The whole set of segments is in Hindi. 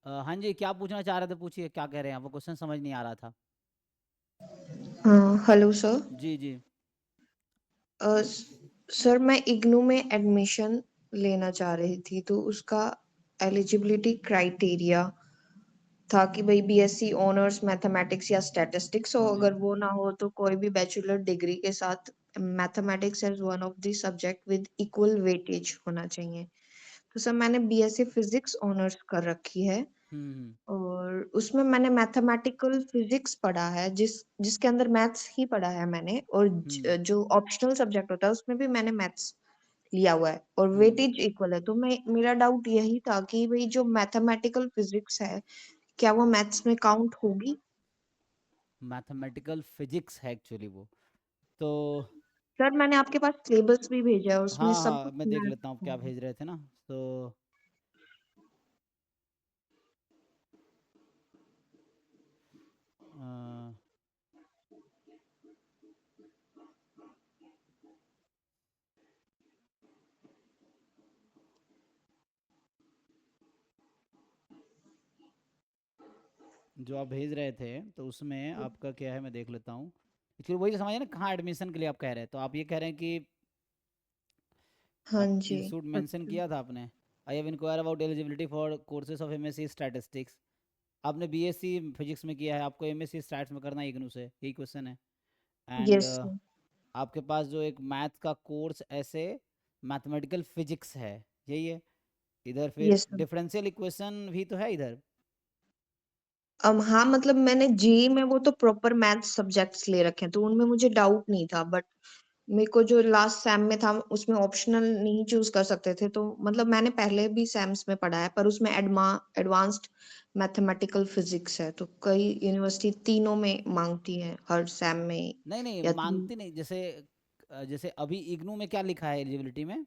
हाँ जी, क्या पूछना चाह रहे थे? पूछिए, क्या कह रहे हैं आप? वो क्वेश्चन समझ नहीं आ रहा था। हाँ, हेलो सर। जी जी। सर मैं इग्नू में एडमिशन लेना चाह रही थी तो उसका एलिजिबिलिटी क्राइटेरिया था कि भाई बीएससी ऑनर्स मैथमेटिक्स या स्टैटिस्टिक्स हो, जी। अगर वो ना हो तो कोई भी बैचलर डिग्री के साथ mathematics as one of the subject with equal weightage होना चाहिए। तो सर मैंने बीएससी फिजिक्स ऑनर्स कर रखी है हम्म। और उसमें मैंने मैथमेटिकल फिजिक्स पढ़ा है, जिसके अंदर मैथ्स ही पढ़ा है मैंने, और हम्म। जो ऑप्शनल सब्जेक्ट होता है उसमें भी मैंने मैथ्स लिया हुआ है और हम्म। वेटेज इक्वल है। तो मैं मेरा डाउट यही था कि भाई जो मैथमेटिकल फिजिक्स है क्या वो मैथ्स में काउंट होगी? मैथमेटिकल फिजिक्स है एक्चुअली वो तो। सर मैंने आपके पास सिलेबस भी भेजा है, उसमें हाँ सब हाँ, कुछ मैं देख लेता हूँ आप क्या मैथ्स। भेज रहे थे ना। तो अ, जो आप भेज रहे थे तो उसमें आपका क्या है, मैं देख लेता हूँ। एक्चुअली वही तो समझिए ना, कहाँ एडमिशन के लिए आप कह रहे हैं, तो आप ये कह रहे हैं कि हाँ जी। इंस्टीट्यूट मेंशन अच्छा। किया था आपने। I have inquire about eligibility for courses of MSc statistics. आपने बीएससी फिजिक्स में किया है, आपको एमएससी स्टैट्स में करना है इग्नू से, यही क्वेश्चन है। And yes sir. आपके पास जो एक मैथ का कोर्स ऐसे मैथमेटिकल फिजिक्स है, यही है। इधर फिर यस सर। डिफरेंशियल इक्वेशन भी तो है इधर। हाँ मतलब मैंने जेई में वो तो प्रॉपर मैथ सब्जेक्ट्स ले रखे हैं तो उनमें मुझे डाउट नहीं था, बट मेरे को जो लास्ट सेम में था उसमें ऑप्शनल नहीं चूज कर सकते थे, तो मतलब मैंने पहले भी सेम्स में पढ़ा है पर उसमें एडवांस्ड मैथमेटिकल फिजिक्स है, तो कई यूनिवर्सिटी तीनों में मांगती है हर सेम में नहीं नहीं, या मांगती नहीं। जैसे जैसे अभी इग्नू में क्या लिखा है एलिजिबिलिटी में?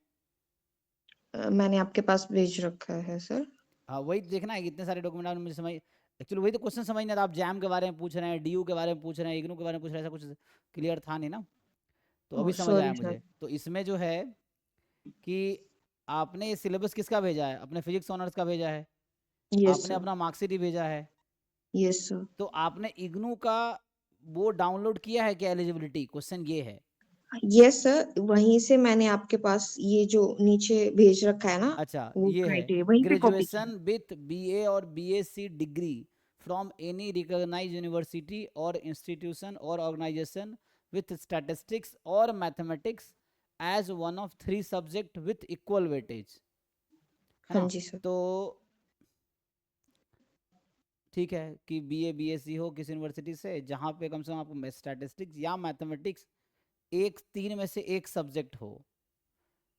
मैंने आपके पास भेज रखा है सर। हाँ, वही देखना है कि इतने सारे डॉक्यूमेंट आपने मुझे समझ। एक्चुअली वही तो क्वेश्चन समझ नहीं था। आप जैम के बारे में पूछ रहे हैं, डीयू के बारे में पूछ रहे हैं, इग्नू के बारे में पूछ रहे हैं, ऐसा कुछ क्लियर था नहीं ना। तो ओह अभी समझ सॉरी आया सर। मुझे। तो इसमें जो है कि आपने ये सिलेबस किसका भेजा है? अपने फिजिक्स ऑनर्स का भेजा है। यस आपने सर। अपना मार्कशीट ही भेजा है। Yes sir. तो आपने इग्नू का वो डाउनलोड किया है क्या? एलिजिबिलिटी क्वेश्चन ये है। यस सर, वहीं से मैंने आपके पास ये जो नीचे भेज रखा है ना, अच्छा, वो ये है क्राइटेरिया वहीं से कॉपी की। ग्रेजुएशन विथ बीए और BSc degree from any recognised university और इंस्टीट्यूशन और ऑर्गेनाइजेशन विथ स्टैटिस्टिक्स और mathematics as one of three subject with equal weightage, है हाँ ना। जी सर। तो ठीक है कि बीए बीएससी हो किसी यूनिवर्सिटी से जहाँ पे कम से कम आपको स्टैटिस्टिक्स या मैथमेटिक्स एक तीन में से एक सब्जेक्ट हो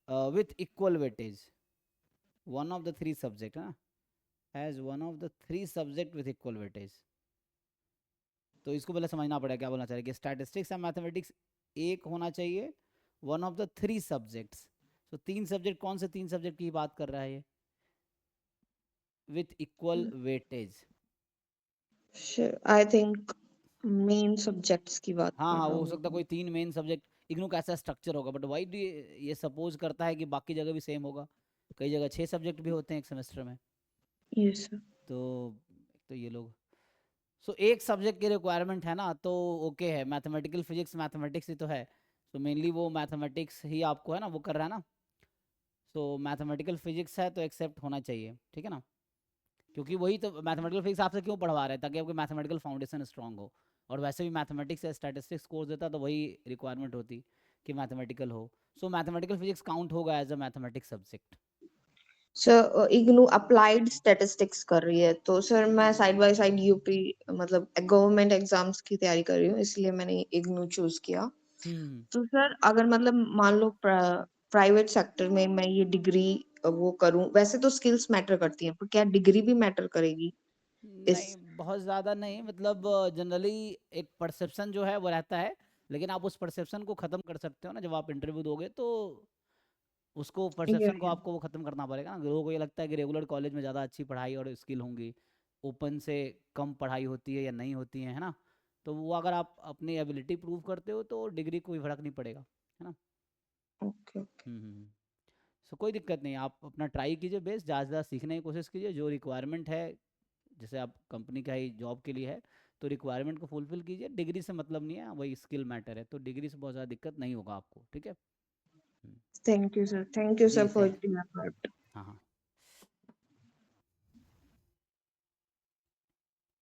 with equal weightage, one of the three subject, है ना, as one of the three subject with equal weightage. तो इसको पहले समझना पड़ेगा क्या बोलना चाह रहे हैं कि स्टैटिस्टिक्स या मैथमेटिक्स एक होना चाहिए, one of the three subjects. तो तीन सब्जेक्ट, कौन से तीन सब्जेक्ट की बात कर रहा है ये? With equal weightage. I think main subjects की बात हाँ कर हाँ, रहा वो हो सकता है हूँ। कोई तीन मेन सब्जेक्ट। इग्नू का ऐसा स्ट्रक्चर होगा, बट वाई डू ये सपोज करता है कि बाकी जगह भी सेम होगा। कई जगह छः सब्जेक्ट भी होते हैं एक सेमेस्टर में। Yes sir. तो एक तो ये लोग, सो एक सब्जेक्ट की रिक्वायरमेंट है ना, तो ओके है। मैथमेटिकल फिजिक्स मैथमेटिक्स ही तो है। तो मेनली वो मैथमेटिक्स ही आपको है ना वो कर रहा है ना। तो मैथमेटिकल फिजिक्स है तो एक्सेप्ट होना चाहिए, ठीक है ना। क्योंकि वही तो मैथमेटिकल फिजिक्स आपसे क्यों पढ़वा रहे हैं, ताकि आपकी मैथमेटिकल फाउंडेशन स्ट्रांग हो। और वैसे भी मैथमेटिक्स या स्टैटिस्टिक्स कोर्स देता तो वही रिक्वायरमेंट होती कि मैथमेटिकल हो। सो मैथमेटिकल फिजिक्स काउंट होगा as a mathematics subject. Sir IGNOU applied statistics कर रही है तो सर मैं साइड बाय साइड यूपी मतलब गवर्नमेंट एग्जाम्स की तैयारी कर रही हूँ, इसलिए मैंने इग्नू चूज किया। हम्म। तो सर अगर मतलब मान लो प्राइवेट सेक्टर में मैं ये डिग्री वो करूं, वैसे तो स्किल्स मैटर करती हैं पर क्या डिग्री भी मैटर करेगी इस? नहीं, बहुत ज़्यादा नहीं। मतलब जनरली एक परसेप्शन जो है वो रहता है। लेकिन आप उस परसेप्शन को ख़त्म कर सकते हो ना जब आप इंटरव्यू दोगे। तो उसको या, परसेप्शन को आपको वो ख़त्म करना पड़ेगा ना। लोगों को ये लगता है कि रेगुलर कॉलेज में ज़्यादा अच्छी पढ़ाई और स्किल होंगी, ओपन से कम पढ़ाई होती है या नहीं होती है ना। तो वो अगर आप अपनी एबिलिटी प्रूव करते हो तो डिग्री कोई फर्क नहीं पड़ेगा, है ना। Okay okay. सो कोई दिक्कत नहीं, आप अपना ट्राई कीजिए, बेस ज़्यादा से ज़्यादा सीखने की कोशिश कीजिए। जो रिक्वायरमेंट है जैसे आप कंपनी का ही जॉब के लिए है तो रिक्वायरमेंट को फुलफिल कीजिए, डिग्री से मतलब नहीं है, वही स्किल मैटर है, तो डिग्री से बहुत ज़्यादा दिक्कत नहीं होगा आपको, ठीक है। Thank you sir ji for thank your effort. हाँ हाँ